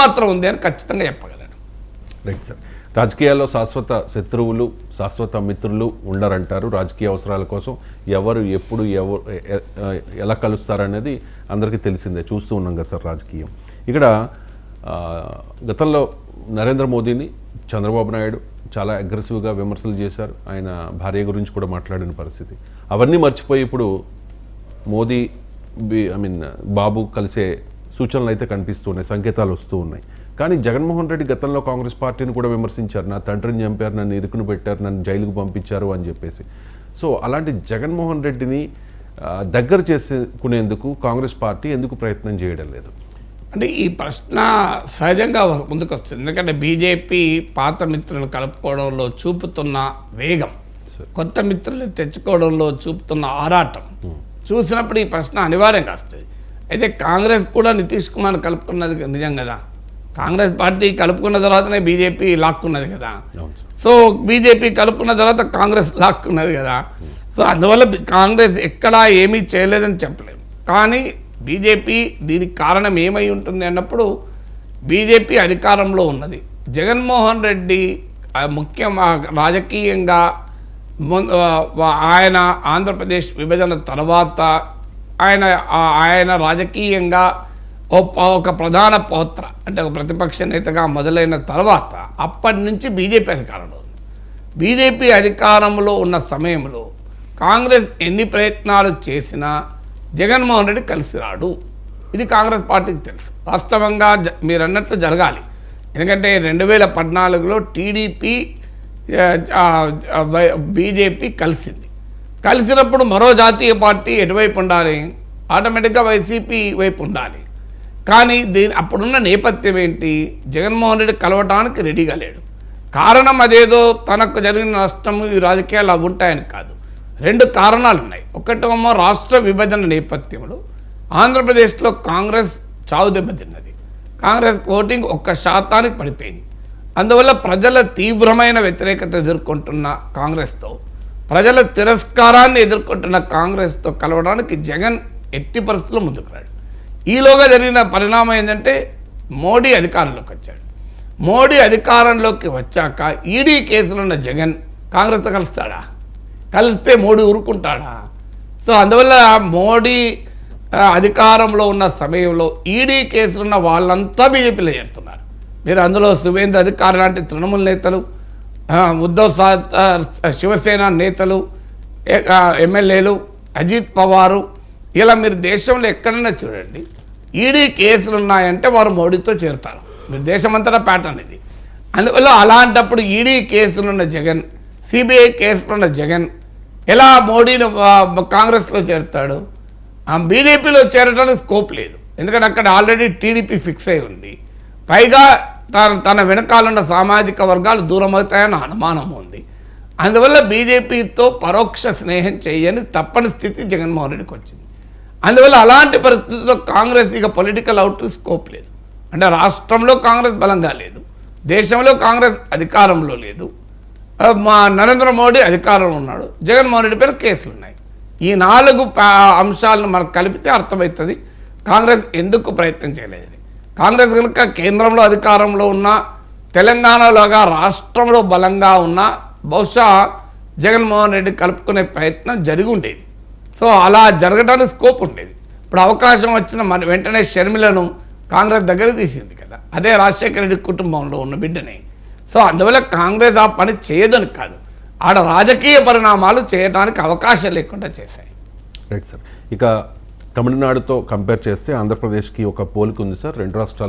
మాత్రం ఉంది అని ఖచ్చితంగా చెప్పగలను. Right sir. రాజకీయాల్లో శాశ్వత శత్రువులు శాశ్వత మిత్రులు ఉండరంటారు. రాజకీయ అవసరాల కోసం ఎవరు ఎప్పుడు ఎలా కలుస్తారనేది అందరికీ తెలిసిందే, చూస్తూ ఉన్నాం కదా సార్ రాజకీయం. ఇక్కడ గతంలో నరేంద్ర మోదీని చంద్రబాబు నాయుడు చాలా అగ్రెసివ్గా విమర్శలు చేశారు. ఆయన భార్య గురించి కూడా మాట్లాడిన పరిస్థితి. అవన్నీ మర్చిపోయి ఇప్పుడు మోదీ బాబు కలిసే సూచనలు అయితే కనిపిస్తున్నాయి, సంకేతాలు వస్తూ ఉన్నాయి. కానీ జగన్మోహన్ రెడ్డి గతంలో కాంగ్రెస్ పార్టీని కూడా విమర్శించారు. నా తండ్రిని చంపారు, నన్ను ఇరుకును పెట్టారు, నన్ను జైలుకు పంపించారు అని చెప్పేసి. సో అలాంటి జగన్మోహన్ రెడ్డిని దగ్గర చేసుకునేందుకు కాంగ్రెస్ పార్టీ ఎందుకు ప్రయత్నం చేయడం లేదు? అంటే ఈ ప్రశ్న సహజంగా ముందుకు వస్తుంది. ఎందుకంటే బీజేపీ పాత మిత్రులను కలుపుకోవడంలో చూపుతున్న వేగం, కొత్త మిత్రులు తెచ్చుకోవడంలో చూపుతున్న ఆరాటం చూసినప్పుడు ఈ ప్రశ్న అనివార్యంగా వస్తుంది. అయితే కాంగ్రెస్ కూడా నితీష్ కుమార్ కలుపుకున్నది నిజం కదా. కాంగ్రెస్ పార్టీ కలుపుకున్న తర్వాతనే బీజేపీ లాక్కున్నది కదా. సో బీజేపీ కలుపుకున్న తర్వాత కాంగ్రెస్ లాక్కున్నది కదా. సో అందువల్ల కాంగ్రెస్ ఎక్కడా ఏమీ చేయలేదని చెప్పలేము. కానీ బీజేపీ దీనికి కారణం ఏమై ఉంటుంది అన్నప్పుడు బీజేపీ అధికారంలో ఉన్నది. జగన్మోహన్ రెడ్డి రాజకీయంగా ఆయన ఆంధ్రప్రదేశ్ విభజన తర్వాత ఆయన రాజకీయంగా ఒక ప్రధాన పాత్ర అంటే ఒక ప్రతిపక్ష నేతగా మొదలైన తర్వాత అప్పటి నుంచి బీజేపీ అధికారంలో ఉంది. బీజేపీ అధికారంలో ఉన్న సమయంలో కాంగ్రెస్ ఎన్ని ప్రయత్నాలు చేసినా జగన్మోహన్ రెడ్డి కలిసి రాడు. ఇది కాంగ్రెస్ పార్టీకి తెలుసు. వాస్తవంగా మీరు అన్నట్లు జరగాలి. ఎందుకంటే 2014లో టీడీపీ బీజేపీ కలిసినప్పుడు మరో జాతీయ పార్టీ ఎటువైపు ఉండాలి? ఆటోమేటిక్గా వైసీపీ వైపు ఉండాలి. కానీ అప్పుడున్న నేపథ్యం ఏంటి? జగన్మోహన్ రెడ్డి కలవటానికి రెడీగా లేడు. కారణం అదేదో తనకు జరిగిన నష్టం ఈ రాజకీయాలు అవి ఉంటాయని కాదు. 2 కారణాలు ఉన్నాయి. ఒకటేమో రాష్ట్ర విభజన నేపథ్యంలో ఆంధ్రప్రదేశ్లో కాంగ్రెస్ చావు దెబ్బతిన్నది. కాంగ్రెస్ ఓటింగ్ 1% పడిపోయింది. అందువల్ల ప్రజల తీవ్రమైన వ్యతిరేకత ఎదుర్కొంటున్న కాంగ్రెస్తో, ప్రజల తిరస్కారాన్ని ఎదుర్కొంటున్న కాంగ్రెస్తో కలవడానికి జగన్ ఎట్టి పరిస్థితుల్లో ముందుకు రాడు. ఈలోగా జరిగిన పరిణామం ఏంటంటే మోడీ అధికారంలోకి వచ్చాడు. మోడీ అధికారంలోకి వచ్చాక ఈడీ కేసులో ఉన్న జగన్ కాంగ్రెస్తో కలుస్తాడా? కలిస్తే మోడీ ఊరుకుంటాడా? సో అందువల్ల మోడీ అధికారంలో ఉన్న సమయంలో ఈడీ కేసులున్న వాళ్ళంతా బీజేపీలో చేరుతున్నారు. మీరు అందులో సువేంద్ర అధికారి లాంటి తృణమూల్ నేతలు, ఉద్ధవ్ శివసేన నేతలు, ఎమ్మెల్యేలు, అజిత్ పవారు, ఇలా మీరు దేశంలో ఎక్కడైనా చూడండి ఈడీ కేసులు ఉన్నాయంటే వారు మోడీతో చేరుతారు. మీరు దేశమంతటా ప్యాటర్న్ ఇది. అందువల్ల అలాంటప్పుడు ఈడీ కేసులున్న జగన్, సిబిఐ కేసులున్న జగన్ ఎలా మోడీని కాంగ్రెస్లో చేరుతాడు? బీజేపీలో చేరడానికి స్కోప్ లేదు. ఎందుకంటే అక్కడ ఆల్రెడీ టీడీపీ ఫిక్స్ అయి ఉంది. పైగా తన వెనకాలన్న సామాజిక వర్గాలు దూరం అవుతాయన్న అనుమానం ఉంది. అందువల్ల బీజేపీతో పరోక్ష స్నేహం చేయని తప్పని స్థితి జగన్మోహన్ రెడ్డికి వచ్చింది. అందువల్ల అలాంటి పరిస్థితుల్లో కాంగ్రెస్ ఇక పొలిటికల్ అవుట్ స్కోప్ లేదు. అంటే రాష్ట్రంలో కాంగ్రెస్ బలంగా లేదు, దేశంలో కాంగ్రెస్ అధికారంలో లేదు. నరేంద్ర మోడీ అధికారంలో ఉన్నాడు, జగన్మోహన్ రెడ్డి పైన కేసులు ఉన్నాయి. ఈ 4 అంశాలను మనకు కలిపితే అర్థమవుతుంది కాంగ్రెస్ ఎందుకు ప్రయత్నం చేయలేదని. కాంగ్రెస్ కనుక కేంద్రంలో అధికారంలో ఉన్న, తెలంగాణలోగా రాష్ట్రంలో బలంగా ఉన్న బహుశా జగన్మోహన్ రెడ్డి కలుపుకునే ప్రయత్నం జరిగి ఉండేది. సో అలా జరగడానికి స్కోప్ ఉండేది. ఇప్పుడు అవకాశం వచ్చిన వెంటనే షర్మిలను కాంగ్రెస్ దగ్గర తీసింది కదా, అదే రాజశేఖర రెడ్డి కుటుంబంలో ఉన్న బిడ్డని. సో అందువల్ల కాంగ్రెస్ ఆ పని చేయదని కాదు, ఆడ రాజకీయ పరిణామాలు చేయడానికి అవకాశం లేకుండా చేశాయి. Right sir. ఇక తమిళనాడుతో కంపేర్ చేస్తే ఆంధ్రప్రదేశ్కి ఒక పోలిక ఉంది సార్. 2 రాష్ట్రాలు